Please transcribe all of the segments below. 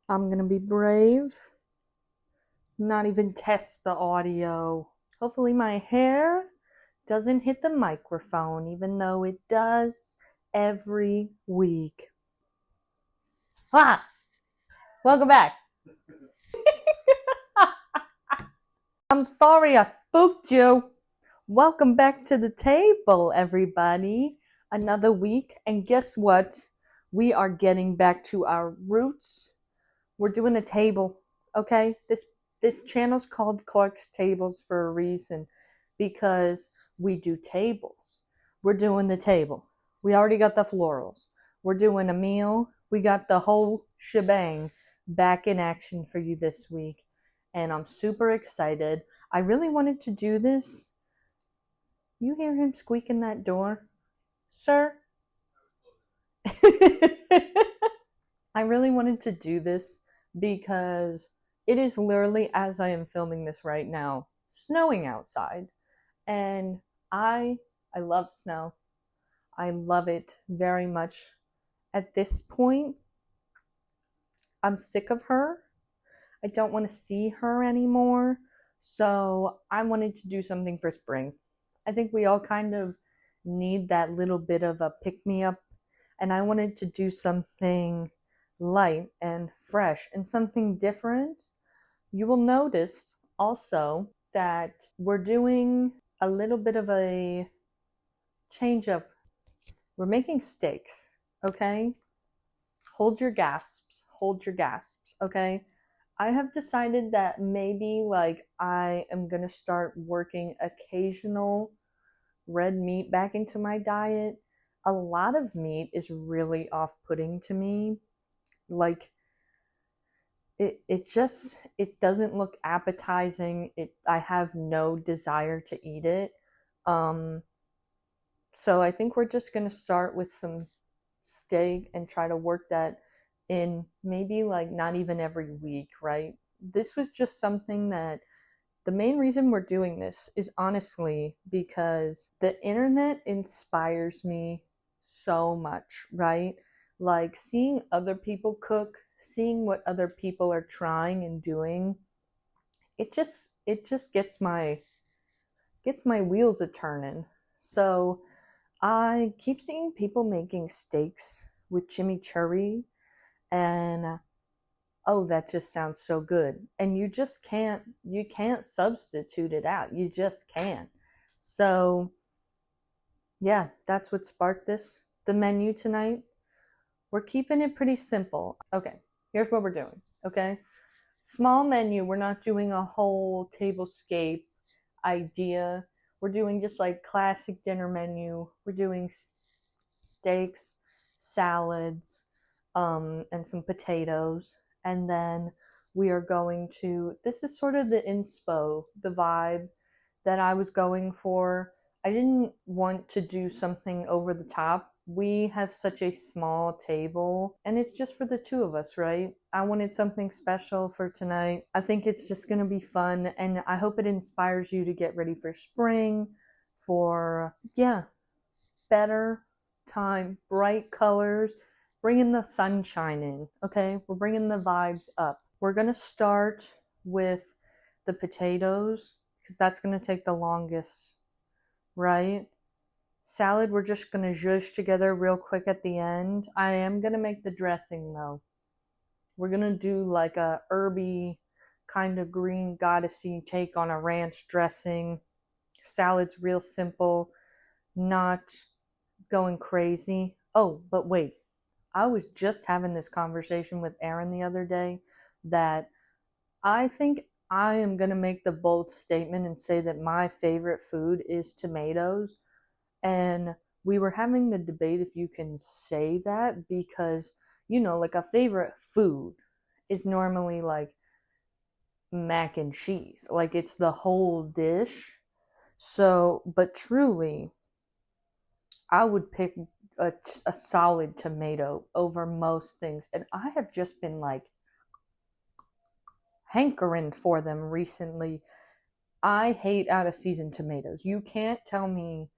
I'm gonna be brave, not even test the audio. Hopefully, my hair doesn't hit the microphone, even though it does every week. Ah! Welcome back. I'm sorry I spooked you. Welcome back to the table, everybody. Another week, and guess what? We are getting back to our roots. We're doing a table, okay? This channel's called Clark's Tables for a reason, because we do tables. We're doing the table. We already got the florals. We're doing a meal. We got the whole shebang back in action for you this week, and I'm super excited. I really wanted to do this. You hear him squeaking that door, sir? I really wanted to do this because it is literally, as I am filming this right now, snowing outside. And I love snow. I love it very much. At this point, I'm sick of her. I don't want to see her anymore. So I wanted to do something for spring. I think we all kind of need that little bit of a pick me up. And I wanted to do something light and fresh and something different. You will notice also that we're doing a little bit of a change up. We're making steaks, okay? Hold your gasps, okay? I have decided that maybe like I am gonna start working occasional red meat back into my diet. A lot of meat is really off-putting to me. Like it doesn't look appetizing. I have no desire to eat it. Um so I think we're just gonna start with some steak and try to work that in maybe like not even every week, right? This was just something that the main reason we're doing this is honestly because the internet inspires me so much, right? Like seeing other people cook, seeing what other people are trying and doing, it just gets my wheels a turning. So I keep seeing people making steaks with chimichurri, and oh, that just sounds so good. And you can't substitute it out. You just can't. So yeah, that's what sparked the menu tonight. We're keeping it pretty simple. Okay, here's what we're doing. Okay, small menu. We're not doing a whole tablescape idea. We're doing just like classic dinner menu. We're doing steaks, salads, and some potatoes. And then we are going to, this is sort of the inspo, the vibe that I was going for. I didn't want to do something over the top. We have such a small table and it's just for the two of us, right? I wanted something special for tonight. I think it's just going to be fun and I hope it inspires you to get ready for spring, for, yeah, better time, bright colors, bringing the sunshine in, okay? We're bringing the vibes up. We're going to start with the potatoes because that's going to take the longest, right? Salad, we're just going to zhuzh together real quick at the end. I am going to make the dressing though. We're going to do like a herby kind of green goddessy take on a ranch dressing. Salad's real simple, not going crazy. Oh, but wait. I was just having this conversation with Aaron the other day that I think I am going to make the bold statement and say that my favorite food is tomatoes. And we were having the debate if you can say that because, like a favorite food is normally like mac and cheese. Like it's the whole dish. So, but truly, I would pick a solid tomato over most things. And I have just been like hankering for them recently. I hate out of season tomatoes. You can't tell me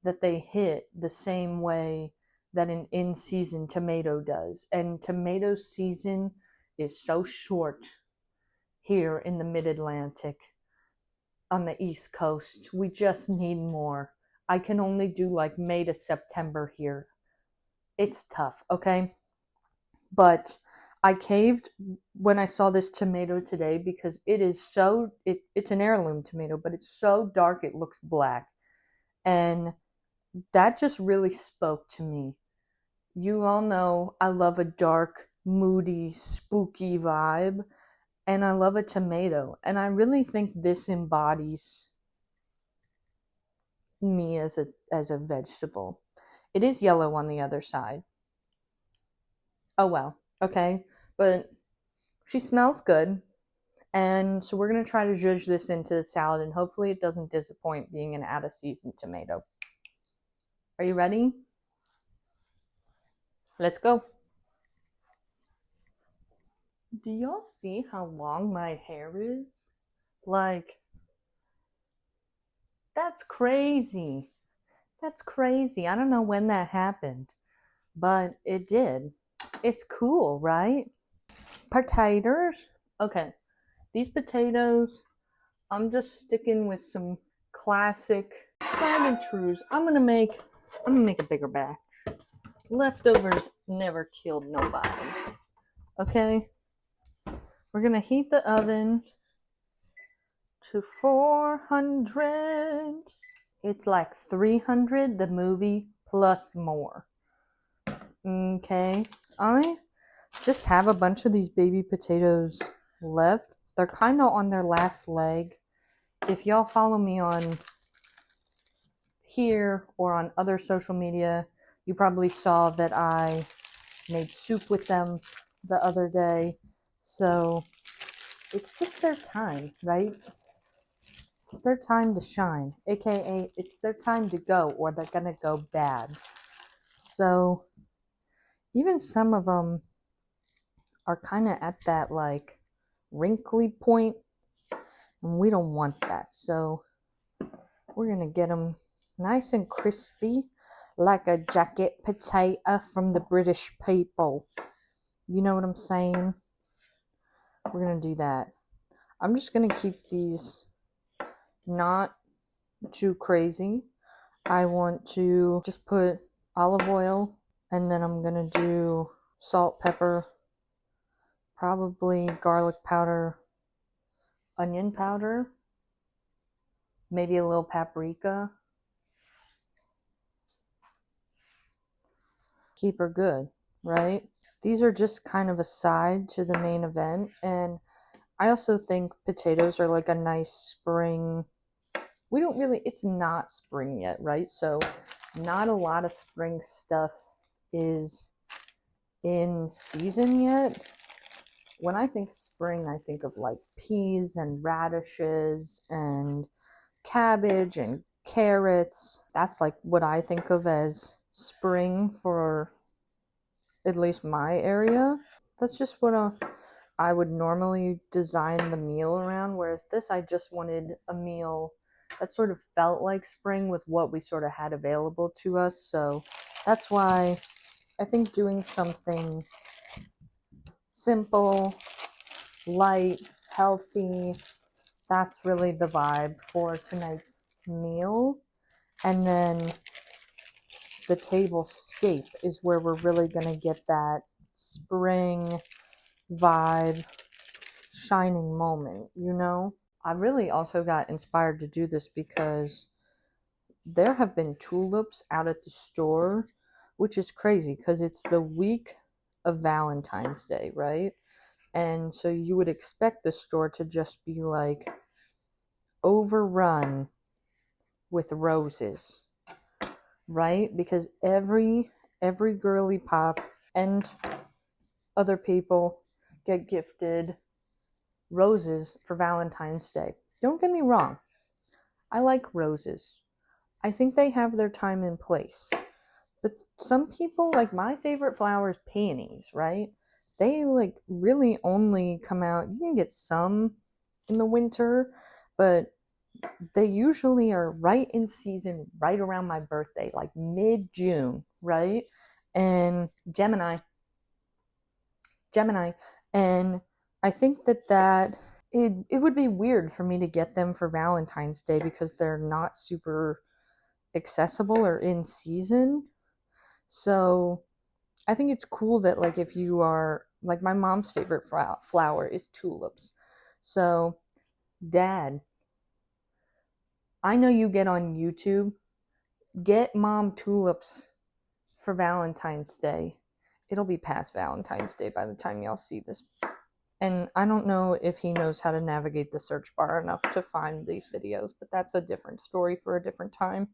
that they hit the same way that an in season tomato does. And tomato season is so short here in the mid-Atlantic on the East Coast. We just need more. I can only do like May to September here. It's tough, okay? But I caved when I saw this tomato today because it is so, it's an heirloom tomato, but it's so dark it looks black. And that just really spoke to me. You all know I love a dark, moody, spooky vibe, and I love a tomato. And I really think this embodies me as a vegetable. It is yellow on the other side. Oh well, okay. But she smells good. And so we're going to try to zhuzh this into the salad, and hopefully it doesn't disappoint being an out of season tomato. Are you ready? Let's go. Do y'all see how long my hair is? Like, that's crazy. That's crazy. I don't know when that happened, but it did. It's cool, right? Potatoes. Okay, these potatoes, I'm just sticking with some classic tried and trues. I'm gonna make a bigger batch. Leftovers never killed nobody. Okay? We're gonna heat the oven to 400. It's like 300, the movie, plus more. Okay? I just have a bunch of these baby potatoes left. They're kind of on their last leg. If y'all follow me on here or on other social media, you probably saw that I made soup with them the other day. So it's just their time, right? It's their time to shine, aka it's their time to go, or they're gonna go bad. So even some of them are kind of at that like wrinkly point, and we don't want that. So we're gonna get them nice and crispy, like a jacket potato from the British people. You know what I'm saying? We're gonna do that. I'm just gonna keep these not too crazy. I want to just put olive oil, and then I'm gonna do salt, pepper, probably garlic powder, onion powder, maybe a little paprika. Keep her good, right? These are just kind of a side to the main event, and I also think potatoes are like a nice spring. We don't really, it's not spring yet, right? So not a lot of spring stuff is in season yet. When I think spring, I think of like peas and radishes and cabbage and carrots. That's like what I think of as spring for at least my area. That's just what I would normally design the meal around, whereas this, I just wanted a meal that sort of felt like spring with what we sort of had available to us. So that's why I think doing something simple, light, healthy, that's really the vibe for tonight's meal. And then the tablescape is where we're really going to get that spring vibe, shining moment, you know? I really also got inspired to do this because there have been tulips out at the store, which is crazy because it's the week of Valentine's Day, right? And so you would expect the store to just be like overrun with roses, right? Because every girly pop and other people get gifted roses for Valentine's Day. Don't get me wrong. I like roses. I think they have their time and place. But some people, like my favorite flower is peonies, right? They like really only come out, you can get some in the winter, but they usually are right in season, right around my birthday, like mid-June, right? And Gemini, And I think that it would be weird for me to get them for Valentine's Day because they're not super accessible or in season. So I think it's cool that, like, if you are like, my mom's favorite flower is tulips. So, Dad, I know you get on YouTube. Get mom tulips for Valentine's Day. It'll be past Valentine's Day by the time y'all see this. And I don't know if he knows how to navigate the search bar enough to find these videos, but that's a different story for a different time.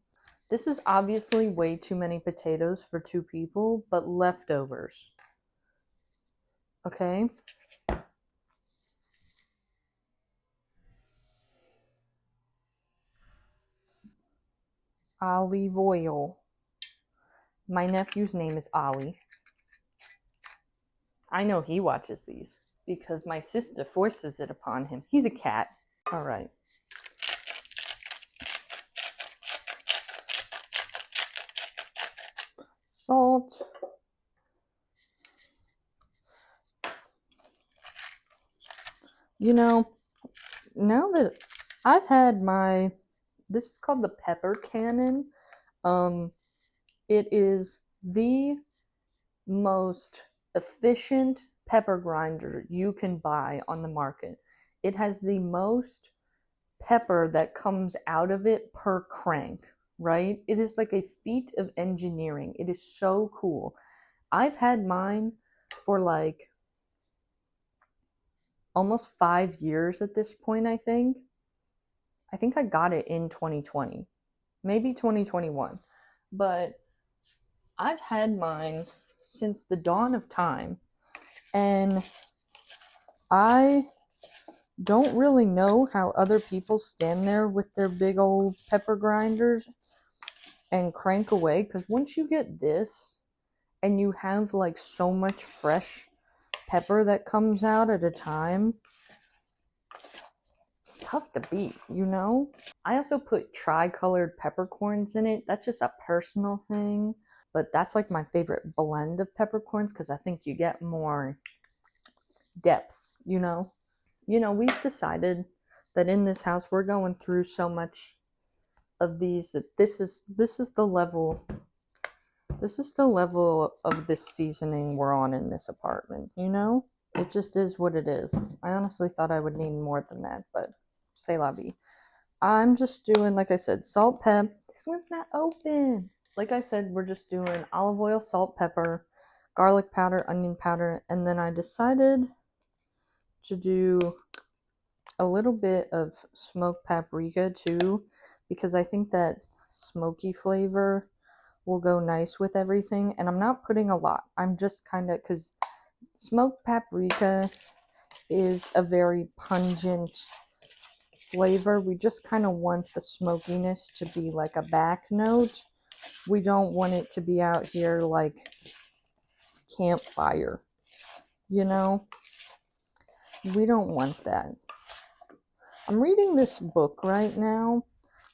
This is obviously way too many potatoes for 2 people, but leftovers. Okay? Olive oil. My nephew's name is Ollie. I know he watches these because my sister forces it upon him. He's a cat. All right. Salt. You know, now that I've had this is called the pepper cannon. It is the most efficient pepper grinder you can buy on the market. It has the most pepper that comes out of it per crank, right? It is like a feat of engineering. It is so cool. I've had mine for like almost 5 years at this point, I think. I think I got it in 2020, maybe 2021. But I've had mine since the dawn of time, and I don't really know how other people stand there with their big old pepper grinders and crank away, because once you get this and you have like so much fresh pepper that comes out at a time, it's tough to beat, you know? I also put tri-colored peppercorns in it. That's just a personal thing, but that's like my favorite blend of peppercorns because I think you get more depth, you know? We've decided that in this house we're going through so much of these that this is the level of this seasoning we're on in this apartment, you know? It just is what it is. I honestly thought I would need more than that, but c'est la vie. I'm just doing, like I said, salt, pep. This one's not open. Like I said, we're just doing olive oil, salt, pepper, garlic powder, onion powder, and then I decided to do a little bit of smoked paprika too, because I think that smoky flavor will go nice with everything. And I'm not putting a lot. I'm just kind of, because smoked paprika is a very pungent flavor. We just kind of want the smokiness to be like a back note. We don't want it to be out here like campfire, you know? We don't want that. I'm reading this book right now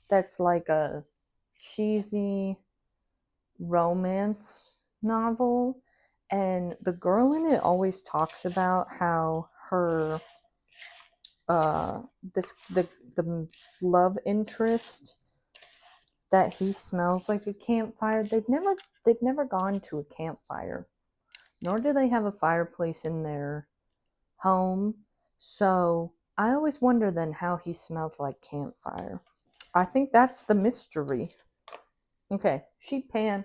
that's like a cheesy romance novel, and the girl in it always talks about how her the love interest, that he smells like a campfire. They've never gone to a campfire, nor do they have a fireplace in their home. So I always wonder then how he smells like campfire. I think that's the mystery. Okay, sheet pan.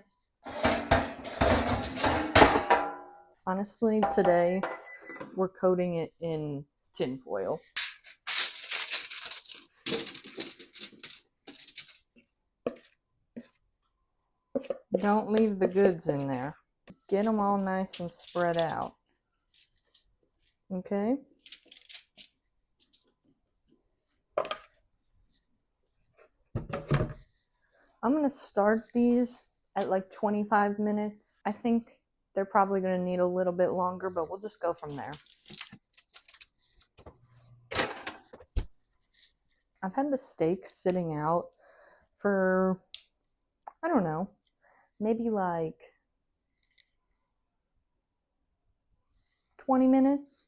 Honestly, today we're coating it in tin foil. Don't leave the goods in there. Get them all nice and spread out. Okay? I'm going to start these at like 25 minutes. I think they're probably going to need a little bit longer, but we'll just go from there. I've had the steaks sitting out for, I don't know, maybe like 20 minutes.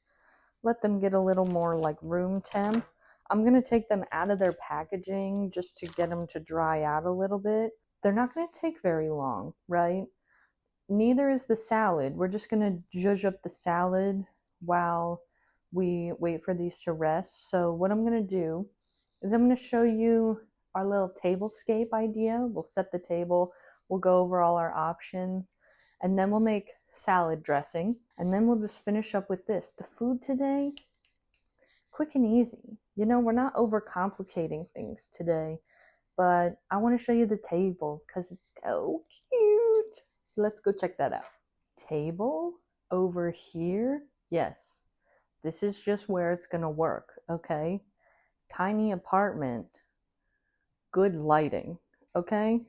let them get a little more like room temp. I'm going to take them out of their packaging just to get them to dry out a little bit. They're not going to take very long, right? Neither is the salad. We're just going to zhuzh up the salad while we wait for these to rest. So what I'm going to do is I'm going to show you our little tablescape idea. We'll set the table, we'll go over all our options, and then we'll make salad dressing. And then we'll just finish up with this. The food today, quick and easy. You know, we're not overcomplicating things today, but I want to show you the table because it's so cute. So let's go check that out. Table over here. Yes, this is just where it's going to work, okay? Tiny apartment, good lighting, okay?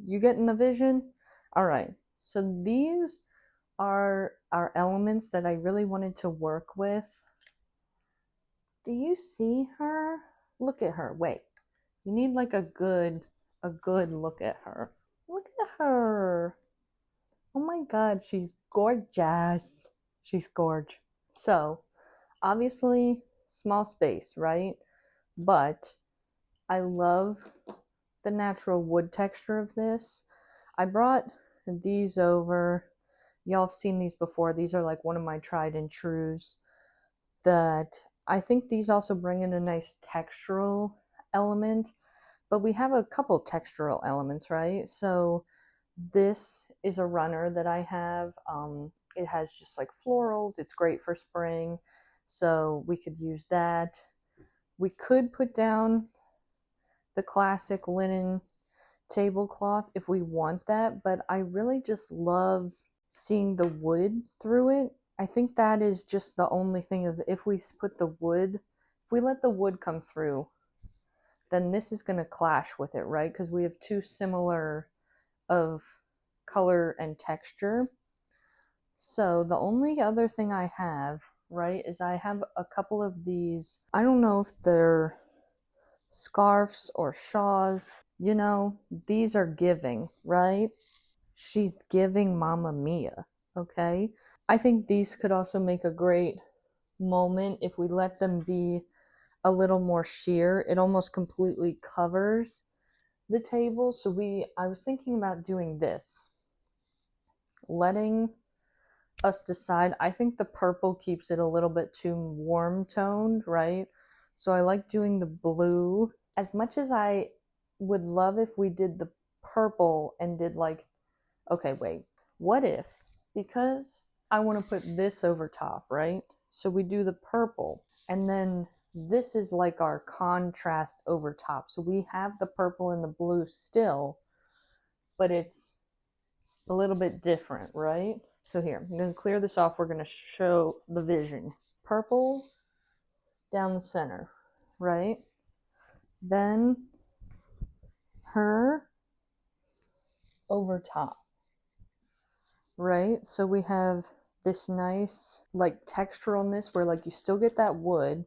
You getting the vision? All right, so these are our elements that I really wanted to work with. Do you see her? Look at her. Wait, you need like a good look at her. Look at her. Oh my God, she's gorgeous. She's gorge. So, obviously, small space, right? But I love the natural wood texture of this. I brought these over. Y'all have seen these before. These are like one of my tried and trues that I think these also bring in a nice textural element, but we have a couple textural elements, right? So this is a runner that I have. It has just like florals. It's great for spring, so we could use that. We could put down the classic linen tablecloth if we want that, but I really just love seeing the wood through it. I think that is just the only thing is if we put the wood, if we let the wood come through, then this is going to clash with it, right? Because we have too similar of color and texture. So the only other thing I have, right, is I have a couple of these, I don't know if they're scarves or shawls, you know, these are giving, right? She's giving Mamma Mia, okay? I think these could also make a great moment if we let them be a little more sheer. It almost completely covers the table. So I was thinking about doing this, letting us decide. I think the purple keeps it a little bit too warm toned, right? So I like doing the blue. As much as I would love if we did the purple and did like, okay, wait, what if, because I want to put this over top, right? So we do the purple, and then this is like our contrast over top. So we have the purple and the blue still, but it's a little bit different, right? So here, I'm going to clear this off. We're going to show the vision. Purple down the center, right? Then her over top, right? So we have this nice like texturalness where like you still get that wood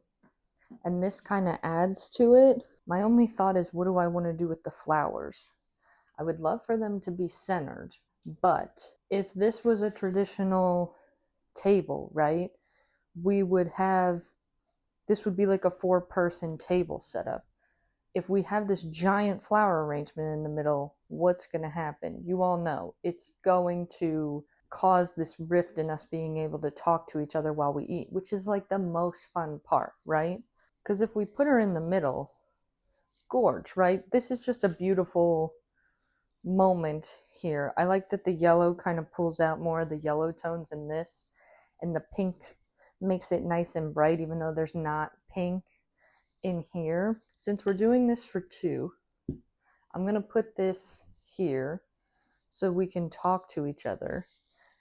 and this kind of adds to it. My only thought is, what do I want to do with the flowers? I would love for them to be centered, but if this was a traditional table, right, we would have, this would be like a 4-person table setup. If we have this giant flower arrangement in the middle, what's going to happen? You all know it's going to cause this rift in us being able to talk to each other while we eat, which is like the most fun part, right? Because if we put her in the middle, gorge, right? This is just a beautiful moment here. I like that the yellow kind of pulls out more of the yellow tones in this, and the pink makes it nice and bright, even though there's not pink in here. Since we're doing this for 2, I'm going to put this here so we can talk to each other.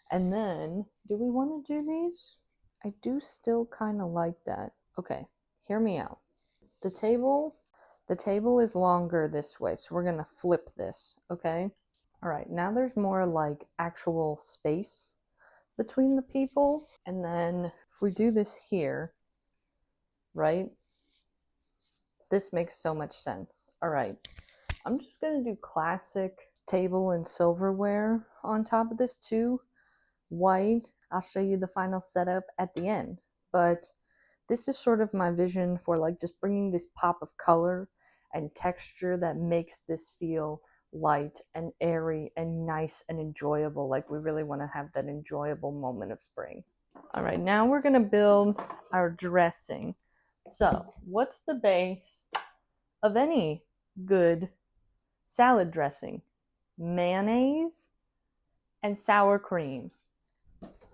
And then, do we want to do these? I do still kind of like that. Okay, hear me out. The table is longer this way, so we're going to flip this, okay? All right, now there's more like actual space between the people. And then if we do this here, right? This makes so much sense. All right, I'm just going to do classic table and silverware on top of this too. White. I'll show you the final setup at the end. But This is sort of my vision for like just bringing this pop of color and texture that makes this feel light and airy and nice and enjoyable. Like we really want to have that enjoyable moment of spring. All right, now we're going to build our dressing. So, what's the base of any good salad dressing? Mayonnaise and sour cream.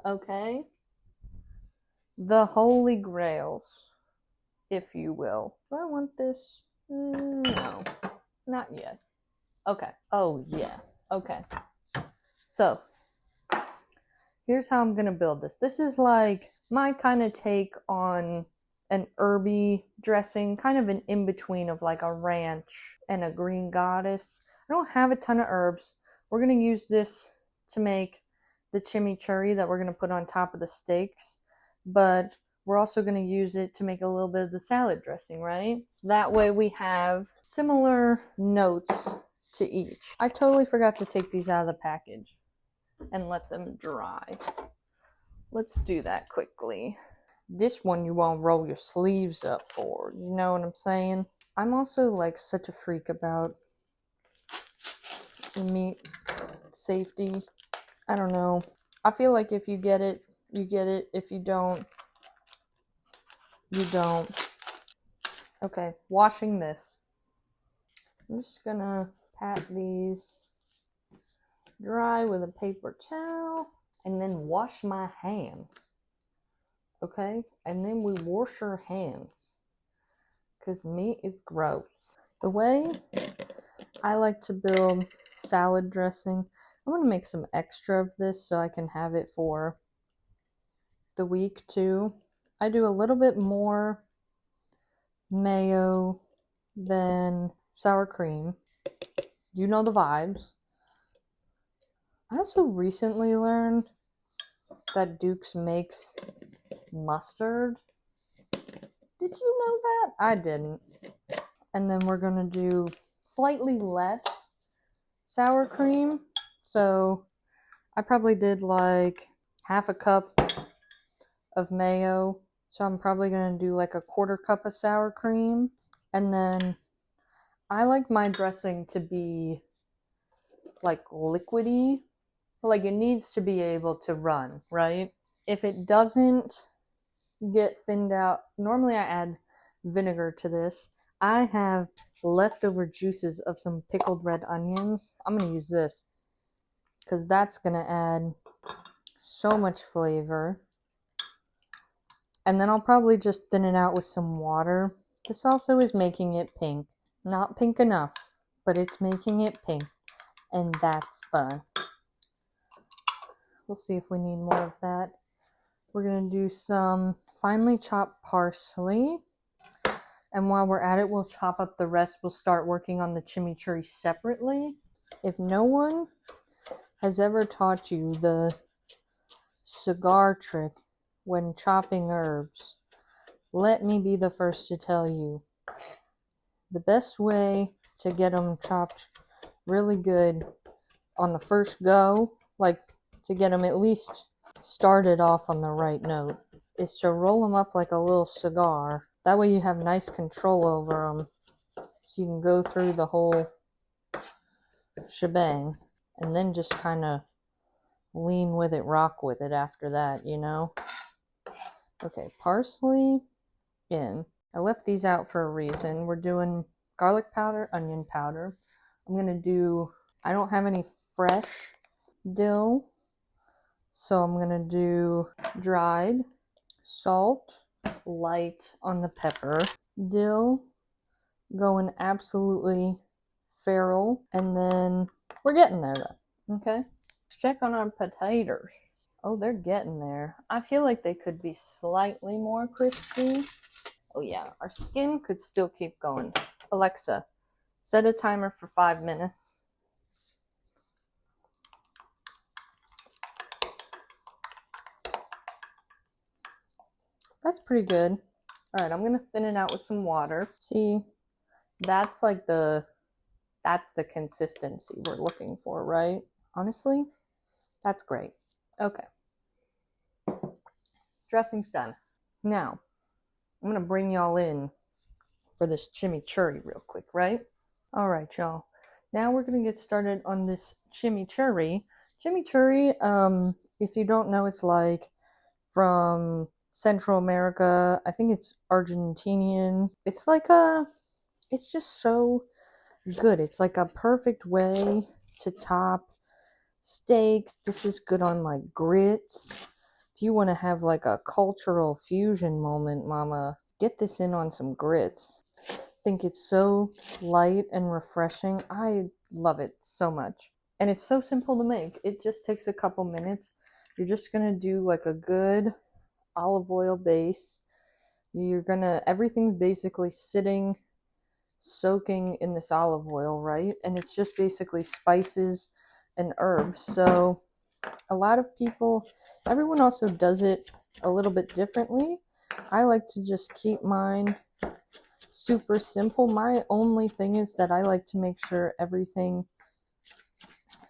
Okay? The holy grails, if you will. Do I want this? No, not yet. Okay. Oh, yeah. Okay. So, here's how I'm going to build this. This is like my kind of take on an herby dressing, kind of an in-between of like a ranch and a green goddess. I don't have a ton of herbs. We're going to use this to make the chimichurri that we're going to put on top of the steaks, but we're also going to use it to make a little bit of the salad dressing, right? That way we have similar notes to each. I totally forgot to take these out of the package and let them dry. Let's do that quickly. This one you won't roll your sleeves up for, you know what I'm saying? I'm also like such a freak about meat safety. I don't know. I feel like if you get it, you get it. If you don't, you don't. Okay, washing this. I'm just gonna pat these dry with a paper towel and then wash my hands. Okay? And then we wash our hands because meat is gross. The way I like to build salad dressing, I'm going to make some extra of this so I can have it for the week too. I do a little bit more mayo than sour cream. You know the vibes. I also recently learned that Duke's makes mustard. Did you know that? I didn't. And then we're going to do slightly less sour cream. So I probably did like half a cup of mayo. So I'm probably going to do like a quarter cup of sour cream. And then I like my dressing to be like liquidy. Like it needs to be able to run, right? If it doesn't get thinned out, normally I add vinegar to this. I have leftover juices of some pickled red onions. I'm going to use this because that's going to add so much flavor. And then I'll probably just thin it out with some water. This also is making it pink. Not pink enough, but it's making it pink. And that's fun. We'll see if we need more of that. We're going to do some finely chopped parsley. And while we're at it, we'll chop up the rest. We'll start working on the chimichurri separately. If no one has ever taught you the cigar trick when chopping herbs, let me be the first to tell you. The best way to get them chopped really good on the first go, like to get them at least started off on the right note, is to roll them up like a little cigar. That way you have nice control over them, so you can go through the whole shebang and then just kind of lean with it, rock with it after that, you know? Okay, parsley in. I left these out for a reason. We're doing garlic powder, onion powder. I'm going to do, I don't have any fresh dill, so I'm going to do dried, salt, light on the pepper, dill going absolutely feral, and then we're getting there though. Okay, let's check on our potatoes. Oh, they're getting there. I feel like they could be slightly more crispy. Oh yeah, our skin could still keep going. Alexa, set a timer for 5 minutes. That's pretty good. All right, I'm gonna thin it out with some water. See, that's like that's the consistency we're looking for, right? Honestly, that's great. Okay. Dressing's done. Now, I'm gonna bring y'all in for this chimichurri real quick, right? All right, y'all. Now we're gonna get started on this chimichurri. Chimichurri, if you don't know, it's like from Central America. I think it's Argentinian. It's like it's just so good. It's like a perfect way to top steaks. This is good on like grits. If you want to have like a cultural fusion moment, mama, get this in on some grits. I think it's so light and refreshing. I love it so much. And it's so simple to make. It just takes a couple minutes. You're just going to do like a good olive oil base. Everything's basically sitting, soaking in this olive oil, right? And it's just basically spices and herbs. So a lot of people, everyone also does it a little bit differently. I like to just keep mine super simple. My only thing is that I like to make sure everything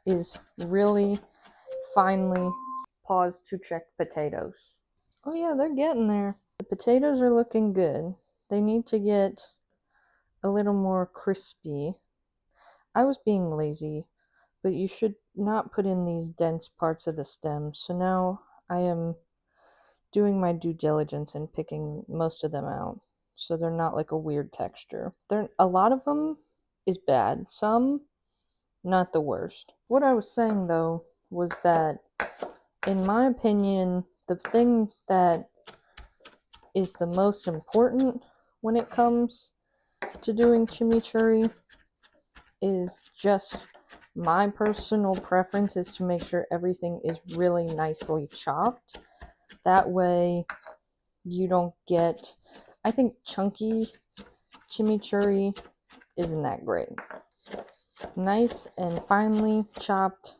is really finely. Pause to check potatoes. Oh yeah, they're getting there. The potatoes are looking good. They need to get a little more crispy. I was being lazy, but you should not put in these dense parts of the stem. So now I am doing my due diligence and picking most of them out, so they're not like a weird texture. A lot of them is bad. Some, not the worst. What I was saying though was that, in my opinion, the thing that is the most important when it comes to doing chimichurri is just my personal preference is to make sure everything is really nicely chopped. That way you don't get, I think chunky chimichurri isn't that great. Nice and finely chopped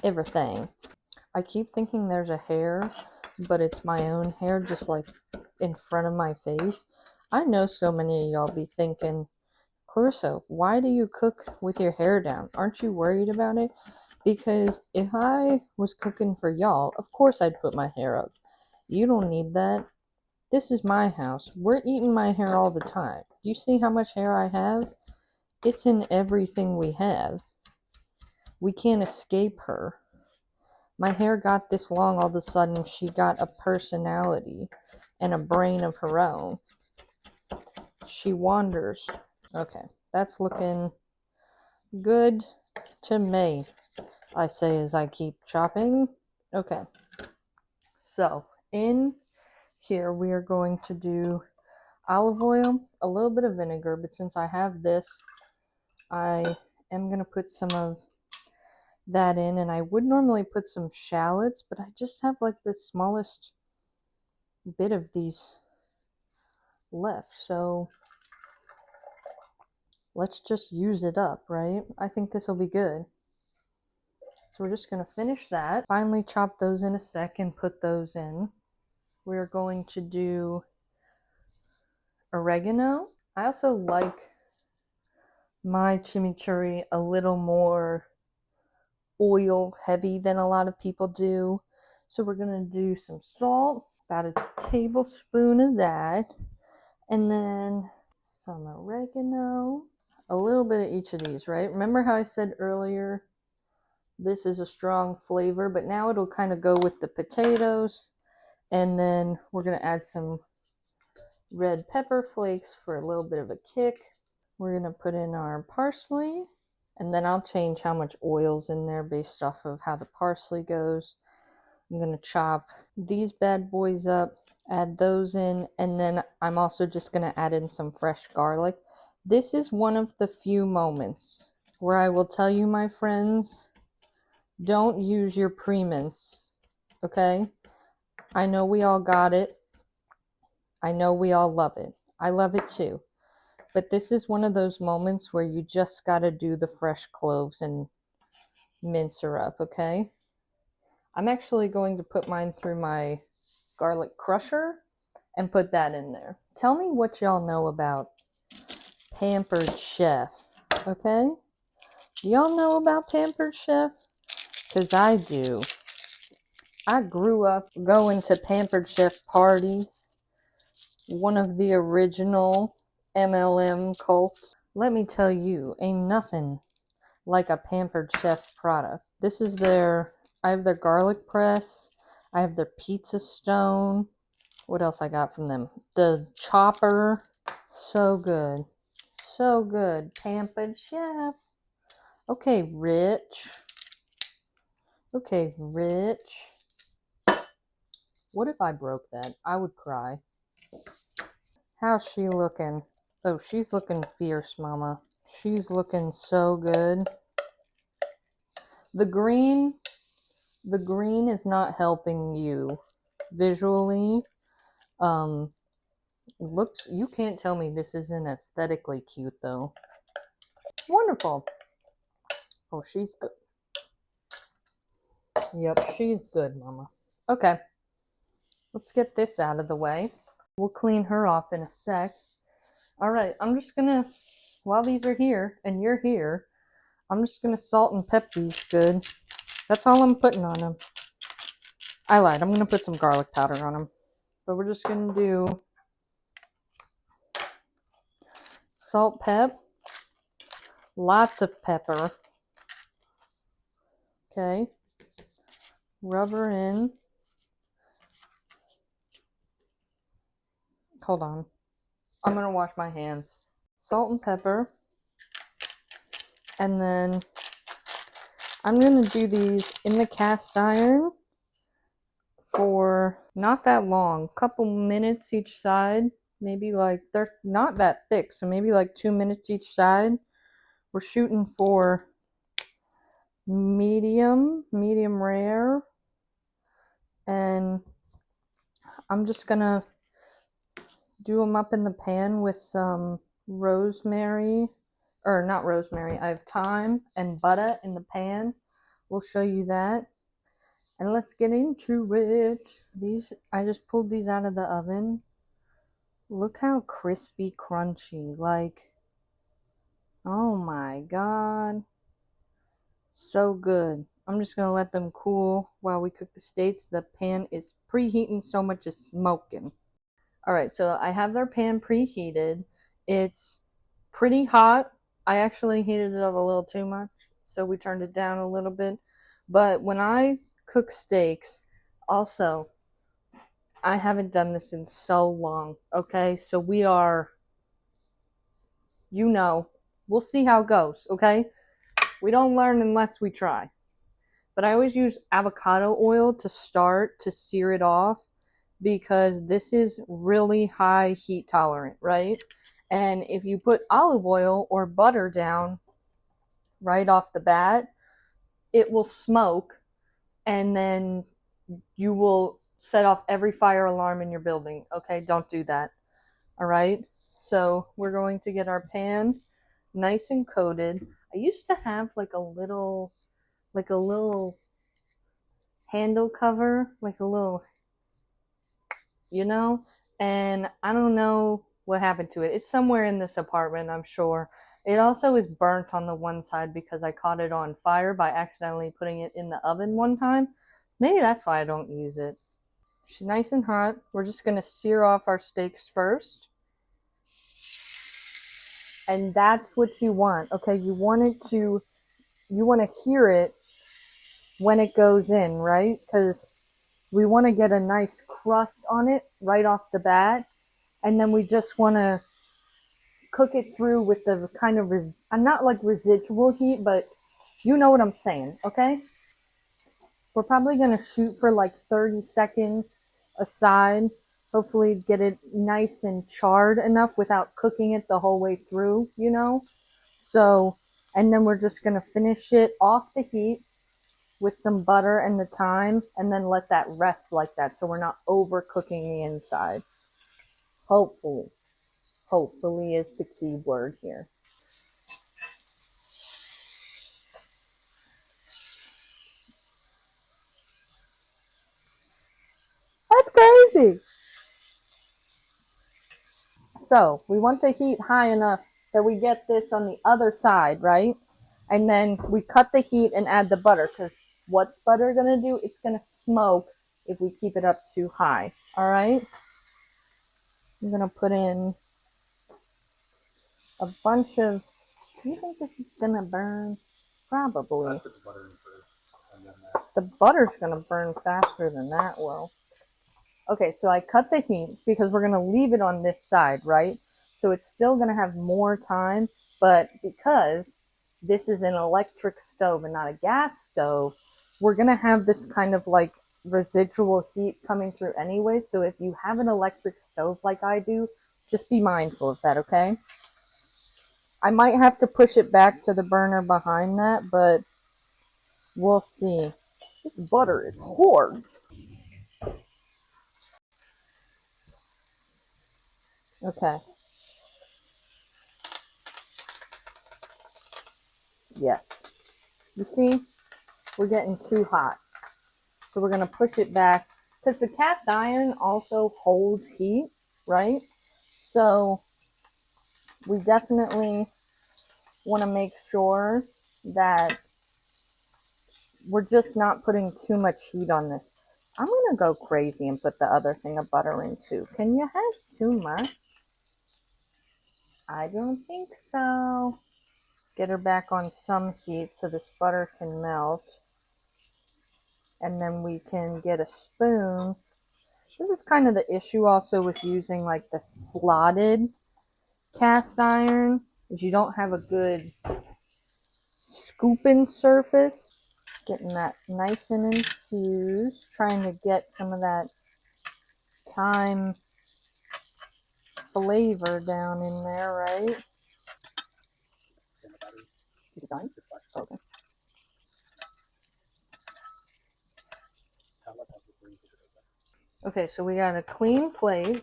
everything. I keep thinking there's a hair, but it's my own hair just like in front of my face. I know so many of y'all be thinking, Clarissa, why do you cook with your hair down? Aren't you worried about it? Because if I was cooking for y'all, of course I'd put my hair up. You don't need that. This is my house. We're eating my hair all the time. You see how much hair I have? It's in everything we have. We can't escape her. My hair got this long all of a sudden. She got a personality and a brain of her own. She wanders. Okay, that's looking good to me, I say as I keep chopping. Okay, so in here we are going to do olive oil, a little bit of vinegar, but since I have this, I am going to put some of that in, and I would normally put some shallots, but I just have like the smallest bit of these left, so let's just use it up, right? I think this will be good. So we're just going to finish that. Finally chop those in a sec and put those in. We're going to do oregano. I also like my chimichurri a little more oil heavy than a lot of people do. So we're going to do some salt, about a tablespoon of that, and then some oregano. A little bit of each of these, right? Remember how I said earlier, this is a strong flavor, but now it'll kind of go with the potatoes. And then we're going to add some red pepper flakes for a little bit of a kick. We're going to put in our parsley, and then I'll change how much oil's in there based off of how the parsley goes. I'm going to chop these bad boys up, add those in, and then I'm also just going to add in some fresh garlic. This is one of the few moments where I will tell you, my friends, don't use your pre-mince, okay? I know we all got it. I know we all love it. I love it too. But this is one of those moments where you just got to do the fresh cloves and mince her up, okay? I'm actually going to put mine through my garlic crusher and put that in there. Tell me what y'all know about Pampered Chef, okay? Y'all know about Pampered Chef? Because I do. I grew up going to Pampered Chef parties. one of the original MLM cults. Let me tell you, ain't nothing like a Pampered Chef product. This is I have their garlic press. I have their pizza stone. What else I got from them? The chopper. So good. So good. Pampered Chef. Okay, Rich. Okay, Rich. What if I broke that? I would cry. How's she looking? Oh, she's looking fierce, Mama. She's looking so good. The green is not helping you visually. Looks, you can't tell me this isn't aesthetically cute though. Wonderful. Oh, she's good. Yep, she's good, Mama. Okay. Let's get this out of the way. We'll clean her off in a sec. Alright, I'm just gonna, while these are here and you're here, I'm just gonna salt and pep these good. That's all I'm putting on them. I lied, I'm gonna put some garlic powder on them. But we're just gonna do salt, pep, lots of pepper. Okay. Rub her in. Hold on. I'm gonna wash my hands. Salt and pepper. And then I'm gonna do these in the cast iron for not that long, couple minutes each side. Maybe like, they're not that thick, so maybe like 2 minutes each side. We're shooting for medium rare. And I'm just gonna do them up in the pan with some rosemary, or not rosemary, I have thyme and butter in the pan. We'll show you that. And let's get into it. These, I just pulled these out of the oven. Look how crispy, crunchy. Like, oh my god. So good. I'm just going to let them cool while we cook the steaks. The pan is preheating, so much is smoking. Alright, so I have their pan preheated. It's pretty hot. I actually heated it up a little too much, so we turned it down a little bit. But when I cook steaks, also, I haven't done this in so long, okay? So we are, you know, we'll see how it goes, okay? We don't learn unless we try. But I always use avocado oil to start to sear it off because this is really high heat tolerant, right? And if you put olive oil or butter down right off the bat, it will smoke and then you will set off every fire alarm in your building. Okay, don't do that. All right, so we're going to get our pan nice and coated. I used to have like a little handle cover, like a little, you know, and I don't know what happened to it. It's somewhere in this apartment, I'm sure. It also is burnt on the one side because I caught it on fire by accidentally putting it in the oven one time. Maybe that's why I don't use it. She's nice and hot. We're just going to sear off our steaks first. And that's what you want, okay? You want to hear it when it goes in, right? Because we want to get a nice crust on it right off the bat. And then we just want to cook it through with the kind of, not like residual heat, but you know what I'm saying, okay? We're probably going to shoot for like 30 seconds aside. Hopefully get it nice and charred enough without cooking it the whole way through, you know? So, and then we're just going to finish it off the heat with some butter and the thyme, and then let that rest like that so we're not overcooking the inside. Hopefully. Hopefully is the key word here. That's crazy! So, we want the heat high enough that we get this on the other side, right? And then we cut the heat and add the butter, because what's butter going to do? It's going to smoke if we keep it up too high, alright? I'm gonna put in a bunch of. Do you think this is gonna burn? Probably. The butter's gonna burn faster than that will. Okay, so I cut the heat because we're gonna leave it on this side, right? So it's still gonna have more time, but because this is an electric stove and not a gas stove, we're gonna have this kind of like residual heat coming through anyway. So if you have an electric stove like I do, just be mindful of that, okay? I might have to push it back to the burner behind that, but we'll see. This butter is hard. Okay. Yes. You see? We're getting too hot. So we're going to push it back. Because the cast iron also holds heat, right? So we definitely want to make sure that we're just not putting too much heat on this. I'm going to go crazy and put the other thing of butter in too. Can you have too much? I don't think so. Get her back on some heat so this butter can melt. And then we can get a spoon. This is kind of the issue also with using like the slotted cast iron, is you don't have a good scooping surface. Getting that nice and infused, trying to get some of that thyme flavor down in there, right? Okay. Okay, so we got a clean plate.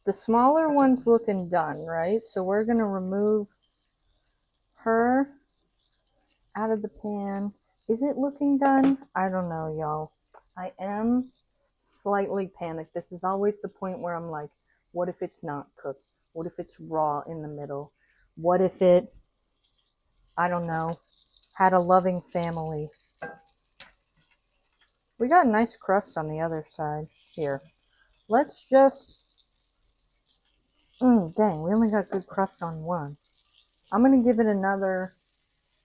The smaller one's looking done, right? So we're gonna remove her out of the pan. Is it looking done? I don't know, y'all. I am slightly panicked. This is always the point where I'm like, what if it's not cooked? What if it's raw in the middle? What if it, I don't know, had a loving family? We got a nice crust on the other side. Here, let's just, dang, we only got good crust on one. I'm going to give it another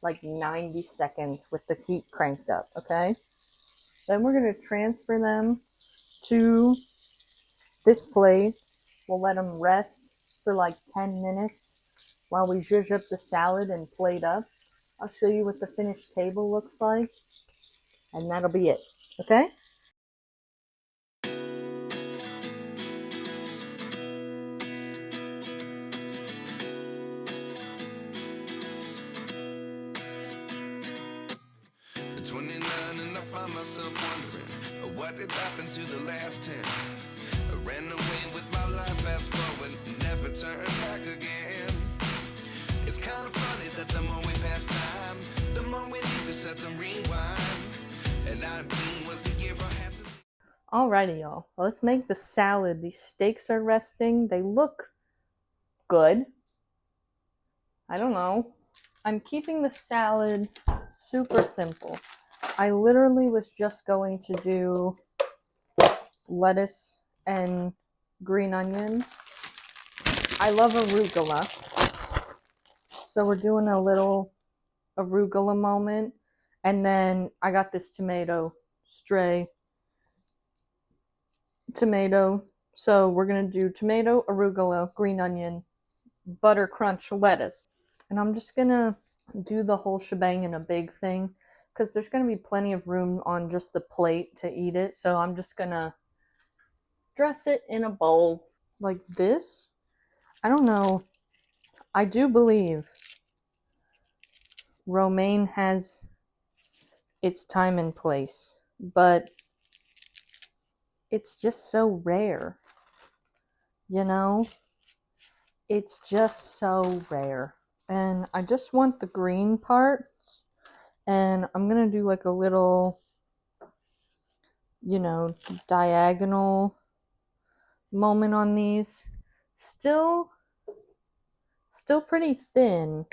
like 90 seconds with the heat cranked up, okay? Then we're going to transfer them to this plate. We'll let them rest for like 10 minutes while we zhuzh up the salad and plate up. I'll show you what the finished table looks like, and that'll be it, okay? At 29 and I find myself wondering what did happen to the last 10. I ran away with my life, fast forward, never turn back again. It's kind of funny that the more we pass time, the more we need to set them rewind. And 19 was the year I had to. Alrighty, y'all. Let's make the salad. These steaks are resting. They look good. I don't know. I'm keeping the salad super simple. I literally was just going to do lettuce and green onion. I love arugula. So we're doing a little arugula moment. And then I got this stray tomato. So we're going to do tomato, arugula, green onion, butter crunch, lettuce. And I'm just going to do the whole shebang in a big thing because there's going to be plenty of room on just the plate to eat it. So I'm just going to dress it in a bowl like this. I don't know. I do believe romaine has its time and place, but it's just so rare. You know? It's just so rare. And I just want the green parts. And I'm going to do like a little, diagonal moment on these. Still pretty thin.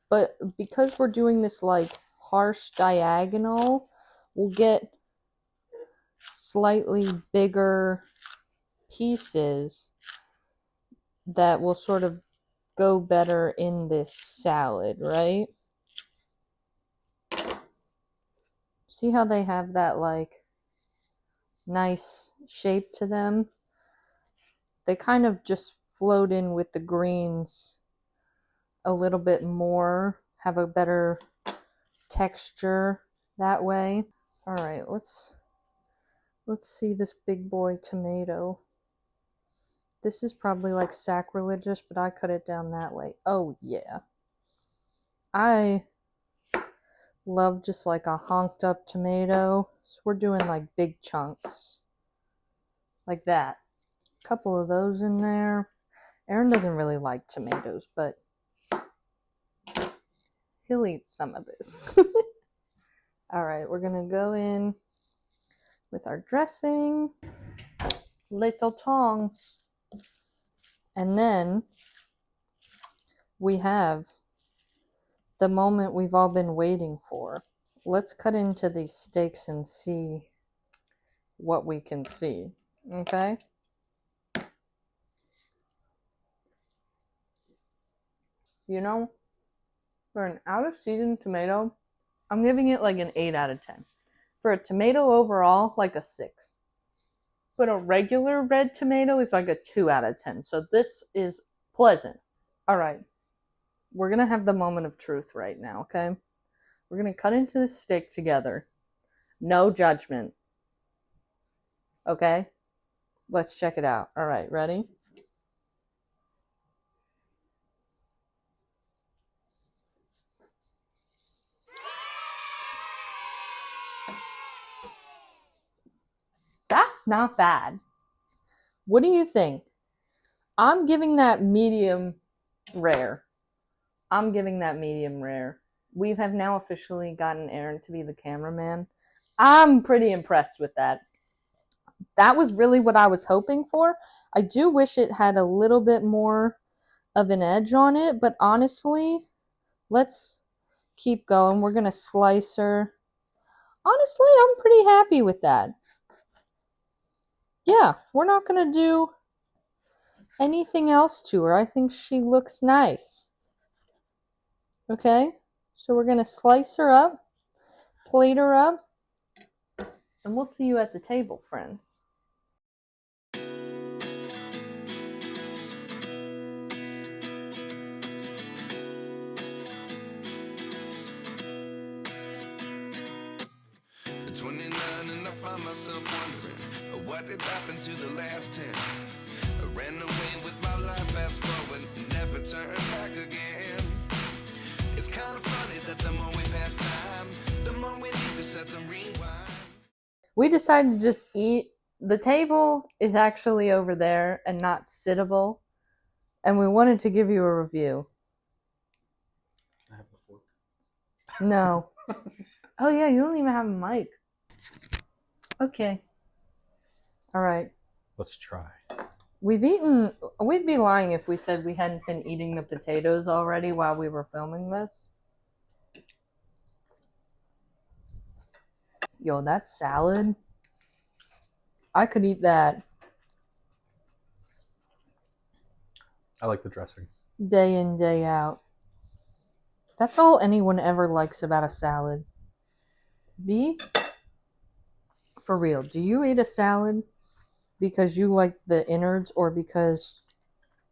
But because we're doing this like harsh diagonal, we'll get slightly bigger pieces that will sort of go better in this salad, right? See how they have that like nice shape to them? They kind of just float in with the greens a little bit more, have a better texture that way. All right, let's see this big boy tomato. This is probably like sacrilegious, but I cut it down that way. Oh yeah. I love just like a honked up tomato. So we're doing like big chunks. Like that. A couple of those in there. Aaron doesn't really like tomatoes, but he'll eat some of this. Alright, we're gonna go in with our dressing. Little tongs. And then we have the moment we've all been waiting for. Let's cut into these steaks and see what we can see. Okay? You know, for an out of season tomato, I'm giving it like an 8 out of 10. For a tomato overall, like a 6. But a regular red tomato is like a 2 out of 10. So this is pleasant. Alright. We're going to have the moment of truth right now, okay? We're going to cut into the steak together. No judgment. Okay? Let's check it out. Alright, ready? That's not bad. What do you think? I'm giving that medium rare. I'm giving that medium rare. We have now officially gotten Aaron to be the cameraman. I'm pretty impressed with that. That was really what I was hoping for. I do wish it had a little bit more of an edge on it, but honestly, let's keep going. We're going to slice her. Honestly, I'm pretty happy with that. Yeah, we're not going to do anything else to her. I think she looks nice. Okay, so we're going to slice her up, plate her up, and we'll see you at the table, friends. At 29 and I find myself wondering what did happen to the last 10. I ran away with my life, fast forward, never turn back again. It's kind of funny that the more we pass time, the more we need to set them rewind. We decided to just eat. The table is actually over there and not sittable, and we wanted to give you a review. I have the fork. No. Oh yeah, you don't even have a mic. Okay. Alright. Let's try. We'd be lying if we said we hadn't been eating the potatoes already while we were filming this. Yo, that salad. I could eat that I like the dressing. day in, day out. That's all anyone ever likes about a salad. B? For real, do you eat a salad because you like the innards or because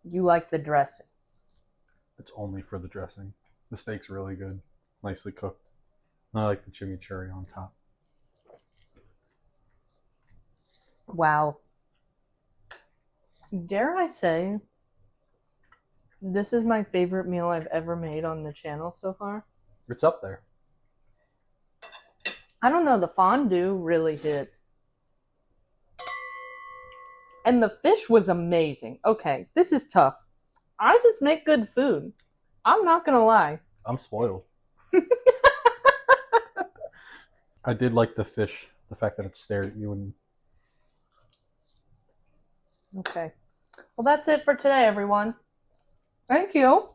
you like the dressing? It's only for the dressing. The steak's really good. Nicely cooked. And I like the chimichurri on top. Wow. Dare I say, this is my favorite meal I've ever made on the channel so far. It's up there. I don't know, the fondue really hit. And the fish was amazing. Okay, this is tough. I just make good food. I'm not gonna lie. I'm spoiled. I did like the fish. The fact that it stared at you and... Okay. Well, that's it for today, everyone. Thank you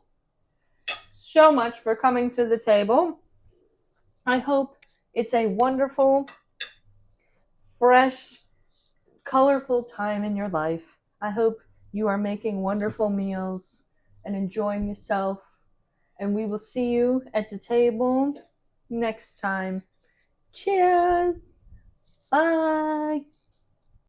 so much for coming to the table. I hope it's a wonderful, fresh, colorful time in your life. I hope you are making wonderful meals and enjoying yourself. And we will see you at the table next time. Cheers! Bye!